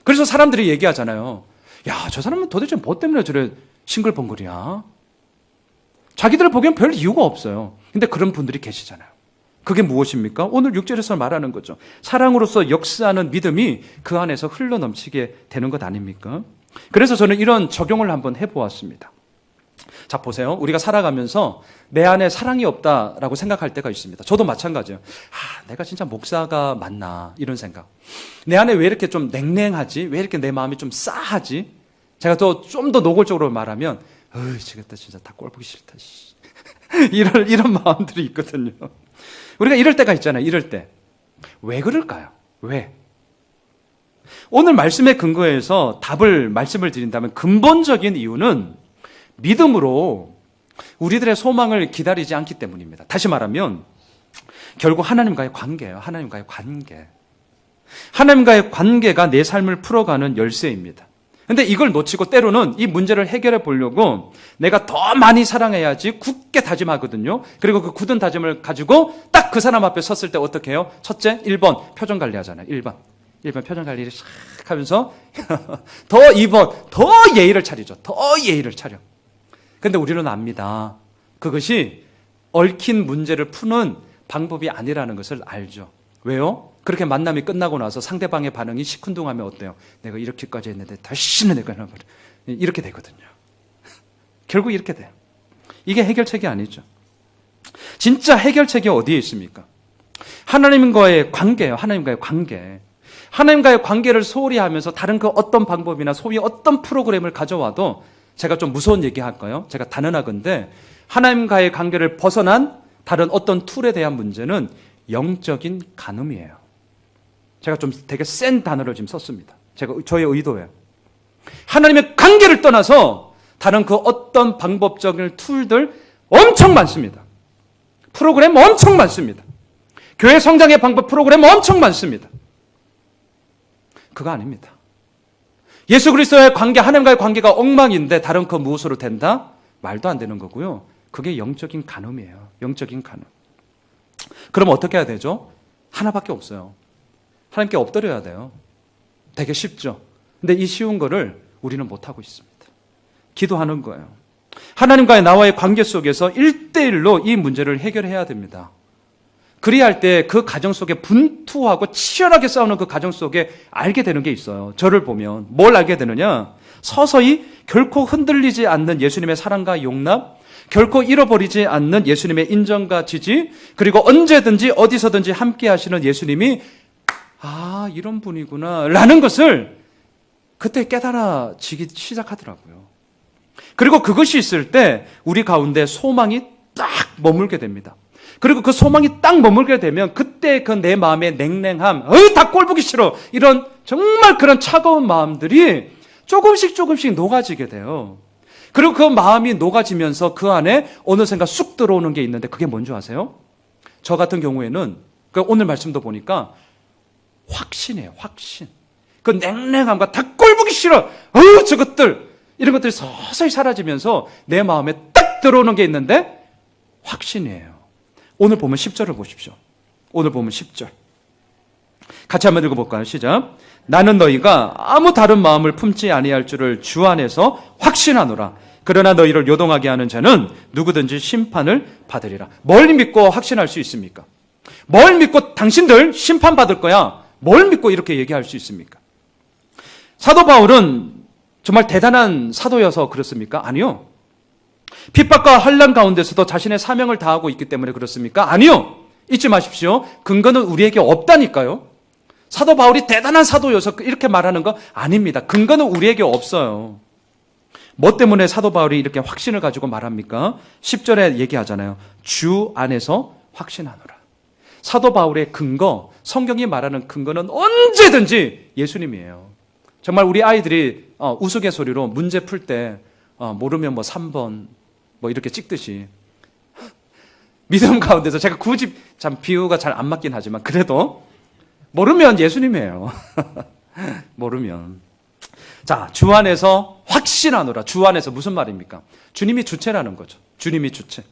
그래서 사람들이 얘기하잖아요. 야, 저 사람은 도대체 뭐 때문에 저래 싱글벙글이야? 자기들 보기엔 별 이유가 없어요. 근데 그런 분들이 계시잖아요. 그게 무엇입니까? 오늘 6절에서 말하는 거죠. 사랑으로서 역사하는 믿음이 그 안에서 흘러넘치게 되는 것 아닙니까? 그래서 저는 이런 적용을 한번 해보았습니다. 자, 보세요. 우리가 살아가면서 내 안에 사랑이 없다라고 생각할 때가 있습니다. 저도 마찬가지예요. 내가 진짜 목사가 맞나 이런 생각. 내 안에 왜 이렇게 좀 냉랭하지? 왜 이렇게 내 마음이 좀 싸하지? 제가 좀 더 노골적으로 말하면 지겠다 진짜 다 꼴 보기 싫다. 이런 마음들이 있거든요. 우리가 이럴 때가 있잖아요. 이럴 때. 왜 그럴까요? 왜? 오늘 말씀에 근거해서 말씀을 드린다면 근본적인 이유는 믿음으로 우리들의 소망을 기다리지 않기 때문입니다. 다시 말하면 결국 하나님과의 관계예요. 하나님과의 관계. 하나님과의 관계가 내 삶을 풀어가는 열쇠입니다. 근데 이걸 놓치고 때로는 이 문제를 해결해 보려고 내가 더 많이 사랑해야지 굳게 다짐하거든요. 그리고 그 굳은 다짐을 가지고 딱 그 사람 앞에 섰을 때 어떻게 해요? 첫째, 1번 표정 관리하잖아요. 1번 표정 관리를 싹 하면서 더 2번 더 예의를 차리죠. 더 예의를 차려. 근데 우리는 압니다. 그것이 얽힌 문제를 푸는 방법이 아니라는 것을 알죠. 왜요? 그렇게 만남이 끝나고 나서 상대방의 반응이 시큰둥하면 어때요? 내가 이렇게까지 했는데 다시는 내가 하는 거래. 이렇게 되거든요. 결국 이렇게 돼요. 이게 해결책이 아니죠. 진짜 해결책이 어디에 있습니까? 하나님과의 관계예요. 하나님과의 관계. 하나님과의 관계를 소홀히 하면서 다른 그 어떤 방법이나 소위 어떤 프로그램을 가져와도 제가 좀 무서운 얘기 할까요? 제가 단언하건대 하나님과의 관계를 벗어난 다른 어떤 툴에 대한 문제는 영적인 간음이에요. 제가 좀 되게 센 단어를 지금 썼습니다. 저의 의도예요. 하나님의 관계를 떠나서 다른 그 어떤 방법적인 툴들 엄청 많습니다. 프로그램 엄청 많습니다. 교회 성장의 방법 프로그램 엄청 많습니다. 그거 아닙니다. 예수 그리스도의 관계, 하나님과의 관계가 엉망인데 다른 그 무엇으로 된다? 말도 안 되는 거고요. 그게 영적인 간음이에요. 영적인 간음. 그럼 어떻게 해야 되죠? 하나밖에 없어요. 하나님께 엎드려야 돼요. 되게 쉽죠. 근데 이 쉬운 거를 우리는 못하고 있습니다. 기도하는 거예요. 하나님과의 나와의 관계 속에서 1대1로 이 문제를 해결해야 됩니다. 그리할 때 그 가정 속에 분투하고 치열하게 싸우는 그 가정 속에 알게 되는 게 있어요. 저를 보면 뭘 알게 되느냐? 서서히 결코 흔들리지 않는 예수님의 사랑과 용납, 결코 잃어버리지 않는 예수님의 인정과 지지, 그리고 언제든지 어디서든지 함께 하시는 예수님이 이런 분이구나 라는 것을 그때 깨달아지기 시작하더라고요. 그리고 그것이 있을 때 우리 가운데 소망이 딱 머물게 됩니다. 그리고 그 소망이 딱 머물게 되면 그때 그 내 마음의 냉랭함, 다 꼴보기 싫어, 이런 정말 그런 차가운 마음들이 조금씩 녹아지게 돼요. 그리고 그 마음이 녹아지면서 그 안에 어느샌가 쑥 들어오는 게 있는데 그게 뭔지 아세요? 저 같은 경우에는 오늘 말씀도 보니까 확신이에요. 확신. 그 냉랭함과 다 꼴보기 싫어, 저것들, 이런 것들이 서서히 사라지면서 내 마음에 딱 들어오는 게 있는데 확신이에요. 오늘 보면 10절을 보십시오. 오늘 보면 10절. 같이 한번 읽어볼까요? 시작. 나는 너희가 아무 다른 마음을 품지 아니할 줄을 주 안에서 확신하노라. 그러나 너희를 요동하게 하는 자는 누구든지 심판을 받으리라. 뭘 믿고 확신할 수 있습니까? 뭘 믿고 당신들 심판받을 거야? 뭘 믿고 이렇게 얘기할 수 있습니까? 사도 바울은 정말 대단한 사도여서 그렇습니까? 아니요. 핍박과 환난 가운데서도 자신의 사명을 다하고 있기 때문에 그렇습니까? 아니요. 잊지 마십시오. 근거는 우리에게 없다니까요. 사도 바울이 대단한 사도여서 이렇게 말하는 거 아닙니다. 근거는 우리에게 없어요. 뭐 때문에 사도 바울이 이렇게 확신을 가지고 말합니까? 10절에 얘기하잖아요. 주 안에서 확신하노라. 사도 바울의 근거, 성경이 말하는 근거는 언제든지 예수님이에요. 정말 우리 아이들이 우스갯소리로 문제 풀 때 모르면 3번 이렇게 찍듯이 믿음 가운데서, 제가 굳이 참 비유가 잘 안 맞긴 하지만 그래도 모르면 예수님이에요. 모르면. 자, 주 안에서 확신하노라. 주 안에서 무슨 말입니까? 주님이 주체라는 거죠. 주님이 주체.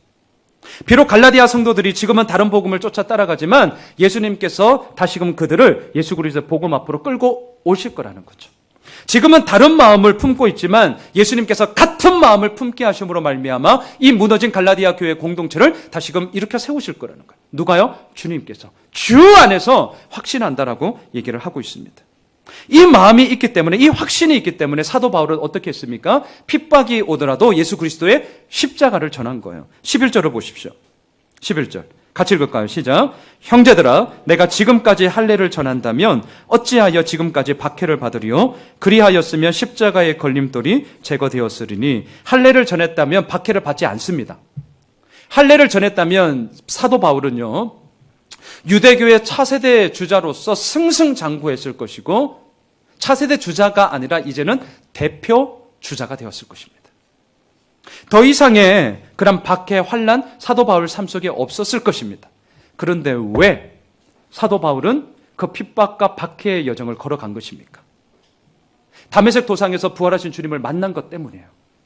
비록 갈라디아 성도들이 지금은 다른 복음을 쫓아 따라가지만 예수님께서 다시금 그들을 예수 그리스도의 복음 앞으로 끌고 오실 거라는 거죠. 지금은 다른 마음을 품고 있지만 예수님께서 같은 마음을 품게 하심으로 말미암아 이 무너진 갈라디아 교회 공동체를 다시금 일으켜 세우실 거라는 거예요. 누가요? 주님께서. 주 안에서 확신한다라고 얘기를 하고 있습니다. 이 마음이 있기 때문에, 이 확신이 있기 때문에 사도 바울은 어떻게 했습니까? 핍박이 오더라도 예수 그리스도의 십자가를 전한 거예요. 11절을 보십시오. 11절. 같이 읽을까요? 시작. 형제들아, 내가 지금까지 할례를 전한다면 어찌하여 지금까지 박해를 받으리요? 그리하였으면 십자가의 걸림돌이 제거되었으리니. 할례를 전했다면 박해를 받지 않습니다. 할례를 전했다면 사도 바울은요, 유대교의 차세대 주자로서 승승장구했을 것이고, 차세대 주자가 아니라 이제는 대표 주자가 되었을 것입니다. 더 이상의 그런 박해, 환난, 사도 바울 삶 속에 없었을 것입니다. 그런데 왜 사도 바울은 그 핍박과 박해의 여정을 걸어간 것입니까? 다메섹 도상에서 부활하신 주님을 만난 것 때문이에요.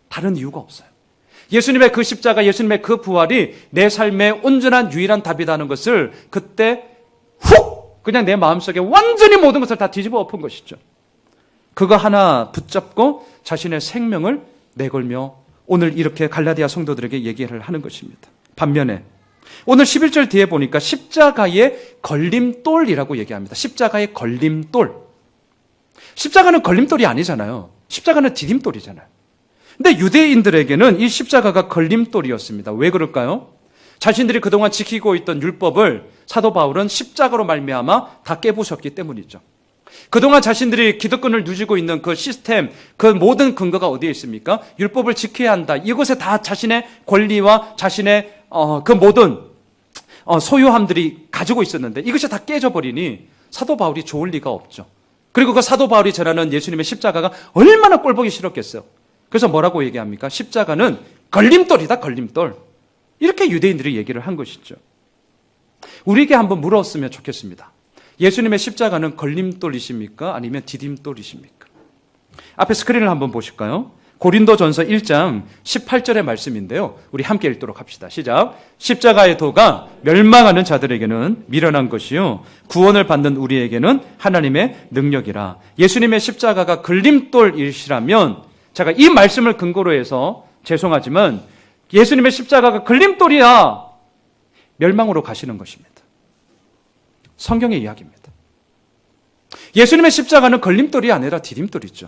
다른 이유가 없어요. 예수님의 그 십자가, 예수님의 그 부활이 내 삶의 온전한 유일한 답이라는 것을 그때 훅! 그냥 내 마음속에 완전히 모든 것을 다 뒤집어 엎은 것이죠. 그거 하나 붙잡고 자신의 생명을 내걸며 오늘 이렇게 갈라디아 성도들에게 얘기를 하는 것입니다. 반면에 오늘 11절 뒤에 보니까 십자가의 걸림돌이라고 얘기합니다. 십자가의 걸림돌. 십자가는 걸림돌이 아니잖아요. 십자가는 디딤돌이잖아요. 근데 유대인들에게는 이 십자가가 걸림돌이었습니다. 왜 그럴까요? 자신들이 그동안 지키고 있던 율법을 사도 바울은 십자가로 말미암아 다 깨부셨기 때문이죠. 그동안 자신들이 기득권을 누지고 있는 그 시스템, 그 모든 근거가 어디에 있습니까? 율법을 지켜야 한다. 이것에 다 자신의 권리와 자신의 그 모든 소유함들이 가지고 있었는데 이것이 다 깨져버리니 사도 바울이 좋을 리가 없죠. 그리고 그 사도 바울이 전하는 예수님의 십자가가 얼마나 꼴보기 싫었겠어요. 그래서 뭐라고 얘기합니까? 십자가는 걸림돌이다, 걸림돌. 이렇게 유대인들이 얘기를 한 것이죠. 우리에게 한번 물었으면 좋겠습니다. 예수님의 십자가는 걸림돌이십니까? 아니면 디딤돌이십니까? 앞에 스크린을 한번 보실까요? 고린도전서 1장 18절의 말씀인데요. 우리 함께 읽도록 합시다. 시작. 십자가의 도가 멸망하는 자들에게는 미련한 것이요 구원을 받는 우리에게는 하나님의 능력이라. 예수님의 십자가가 걸림돌이시라면 제가 이 말씀을 근거로 해서 죄송하지만 예수님의 십자가가 걸림돌이야 멸망으로 가시는 것입니다. 성경의 이야기입니다. 예수님의 십자가는 걸림돌이 아니라 디딤돌이죠.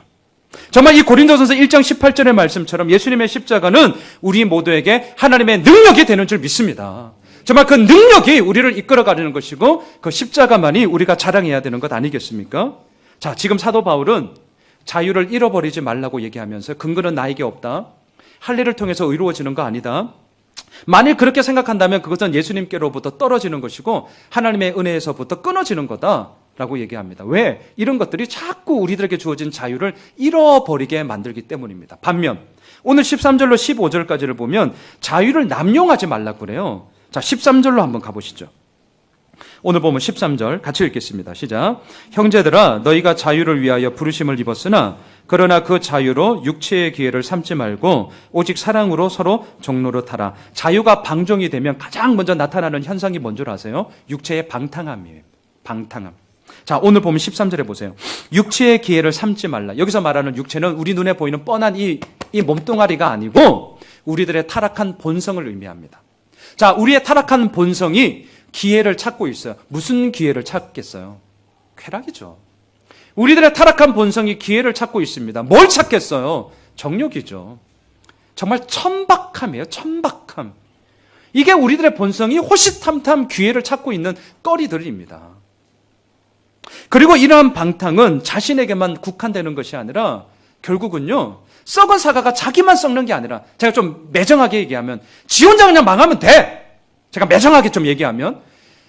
정말 이 고린도전서 1장 18절의 말씀처럼 예수님의 십자가는 우리 모두에게 하나님의 능력이 되는 줄 믿습니다. 정말 그 능력이 우리를 이끌어가는 것이고 그 십자가만이 우리가 자랑해야 되는 것 아니겠습니까? 자, 지금 사도 바울은 자유를 잃어버리지 말라고 얘기하면서 근거는 나에게 없다. 할례를 통해서 의로워지는 거 아니다. 만일 그렇게 생각한다면 그것은 예수님께로부터 떨어지는 것이고 하나님의 은혜에서부터 끊어지는 거다라고 얘기합니다. 왜? 이런 것들이 자꾸 우리들에게 주어진 자유를 잃어버리게 만들기 때문입니다. 반면 오늘 13절로 15절까지를 보면 자유를 남용하지 말라고 그래요. 자, 13절로 한번 가보시죠. 오늘 보면 13절 같이 읽겠습니다. 시작. 형제들아 너희가 자유를 위하여 부르심을 입었으나 그러나 그 자유로 육체의 기회를 삼지 말고 오직 사랑으로 서로 종로로 타라. 자유가 방종이 되면 가장 먼저 나타나는 현상이 뭔 줄 아세요? 육체의 방탕함이에요. 방탕함. 자, 오늘 보면 13절에 보세요. 육체의 기회를 삼지 말라. 여기서 말하는 육체는 우리 눈에 보이는 뻔한 이 몸뚱아리가 아니고 우리들의 타락한 본성을 의미합니다. 자, 우리의 타락한 본성이 기회를 찾고 있어요. 무슨 기회를 찾겠어요? 쾌락이죠. 우리들의 타락한 본성이 기회를 찾고 있습니다. 뭘 찾겠어요? 정욕이죠. 정말 천박함이에요. 천박함. 이게 우리들의 본성이 호시탐탐 기회를 찾고 있는 꺼리들입니다. 그리고 이러한 방탕은 자신에게만 국한되는 것이 아니라 결국은요, 썩은 사과가 자기만 썩는 게 아니라 제가 좀 매정하게 얘기하면 지 혼자 그냥 망하면 돼. 제가 매정하게 좀 얘기하면.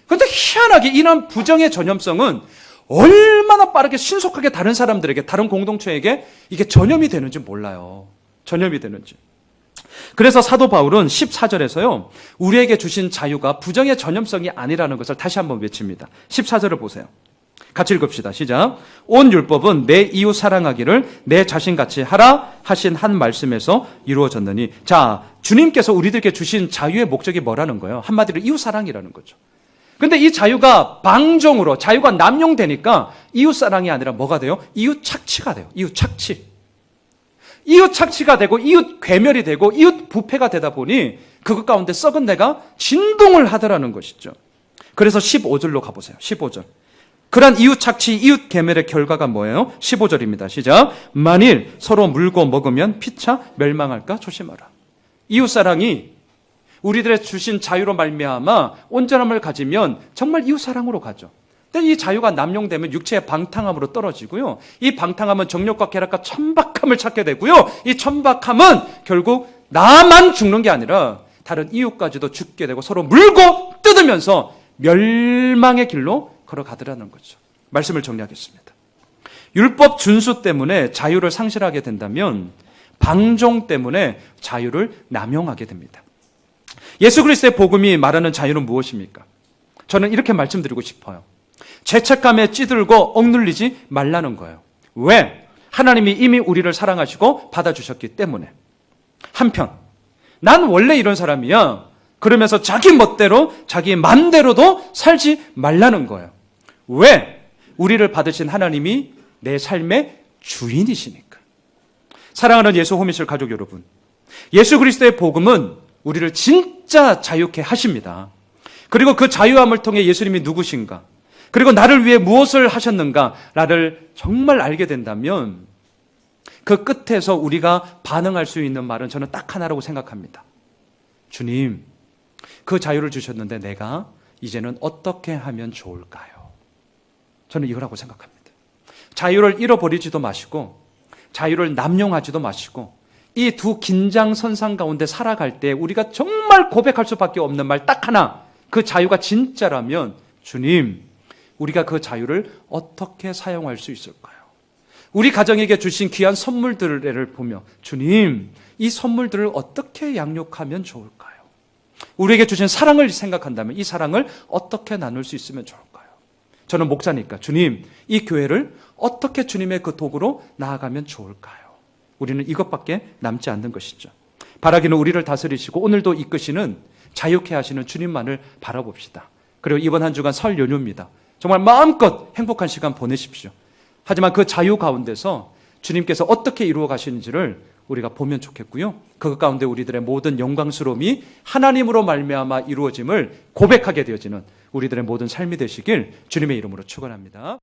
그런데 희한하게 이런 부정의 전염성은 얼마나 빠르게 신속하게 다른 사람들에게, 다른 공동체에게 이게 전염이 되는지 몰라요. 전염이 되는지. 그래서 사도 바울은 14절에서요. 우리에게 주신 자유가 부정의 전염성이 아니라는 것을 다시 한번 외칩니다. 14절을 보세요. 같이 읽읍시다. 시작. 온 율법은 내 이웃 사랑하기를 내 자신같이 하라 하신 한 말씀에서 이루어졌느니. 자, 주님께서 우리들께 주신 자유의 목적이 뭐라는 거예요? 한마디로 이웃 사랑이라는 거죠. 근데 이 자유가 방종으로, 자유가 남용되니까 이웃 사랑이 아니라 뭐가 돼요? 이웃 착취가 돼요. 이웃 착취. 이웃 착취가 되고 이웃 괴멸이 되고 이웃 부패가 되다 보니 그것 가운데 썩은 내가 진동을 하더라는 것이죠. 그래서 15절로 가보세요. 15절. 그러한 이웃 착취, 이웃 괴멸의 결과가 뭐예요? 15절입니다. 시작. 만일 서로 물고 먹으면 피차 멸망할까 조심하라. 이웃 사랑이 우리들의 주신 자유로 말미암아 온전함을 가지면 정말 이웃 사랑으로 가죠. 근데 이 자유가 남용되면 육체의 방탕함으로 떨어지고요. 이 방탕함은 정욕과 쾌락과 천박함을 찾게 되고요. 이 천박함은 결국 나만 죽는 게 아니라 다른 이웃까지도 죽게 되고 서로 물고 뜯으면서 멸망의 길로 걸어가더라는 거죠. 말씀을 정리하겠습니다. 율법 준수 때문에 자유를 상실하게 된다면 방종 때문에 자유를 남용하게 됩니다. 예수 그리스도의 복음이 말하는 자유는 무엇입니까? 저는 이렇게 말씀드리고 싶어요. 죄책감에 찌들고 억눌리지 말라는 거예요. 왜? 하나님이 이미 우리를 사랑하시고 받아주셨기 때문에. 한편 난 원래 이런 사람이야 그러면서 자기 멋대로 자기 맘대로도 살지 말라는 거예요. 왜? 우리를 받으신 하나님이 내 삶의 주인이시니까. 사랑하는 예수 호미실 가족 여러분, 예수 그리스도의 복음은 우리를 진짜 자유케 하십니다. 그리고 그 자유함을 통해 예수님이 누구신가, 그리고 나를 위해 무엇을 하셨는가를 정말 알게 된다면 그 끝에서 우리가 반응할 수 있는 말은 저는 딱 하나라고 생각합니다. 주님, 그 자유를 주셨는데 내가 이제는 어떻게 하면 좋을까요? 저는 이거라고 생각합니다. 자유를 잃어버리지도 마시고 자유를 남용하지도 마시고 이 두 긴장선상 가운데 살아갈 때 우리가 정말 고백할 수밖에 없는 말 딱 하나, 그 자유가 진짜라면 주님, 우리가 그 자유를 어떻게 사용할 수 있을까요? 우리 가정에게 주신 귀한 선물들을 보며 주님, 이 선물들을 어떻게 양육하면 좋을까요? 우리에게 주신 사랑을 생각한다면 이 사랑을 어떻게 나눌 수 있으면 좋을까요? 저는 목자니까 주님, 이 교회를 어떻게 주님의 그 도구로 나아가면 좋을까요? 우리는 이것밖에 남지 않는 것이죠. 바라기는 우리를 다스리시고 오늘도 이끄시는 자유케 하시는 주님만을 바라봅시다. 그리고 이번 한 주간 설 연휴입니다. 정말 마음껏 행복한 시간 보내십시오. 하지만 그 자유 가운데서 주님께서 어떻게 이루어 가시는지를 우리가 보면 좋겠고요. 그 가운데 우리들의 모든 영광스러움이 하나님으로 말미암아 이루어짐을 고백하게 되어지는 우리들의 모든 삶이 되시길 주님의 이름으로 축원합니다.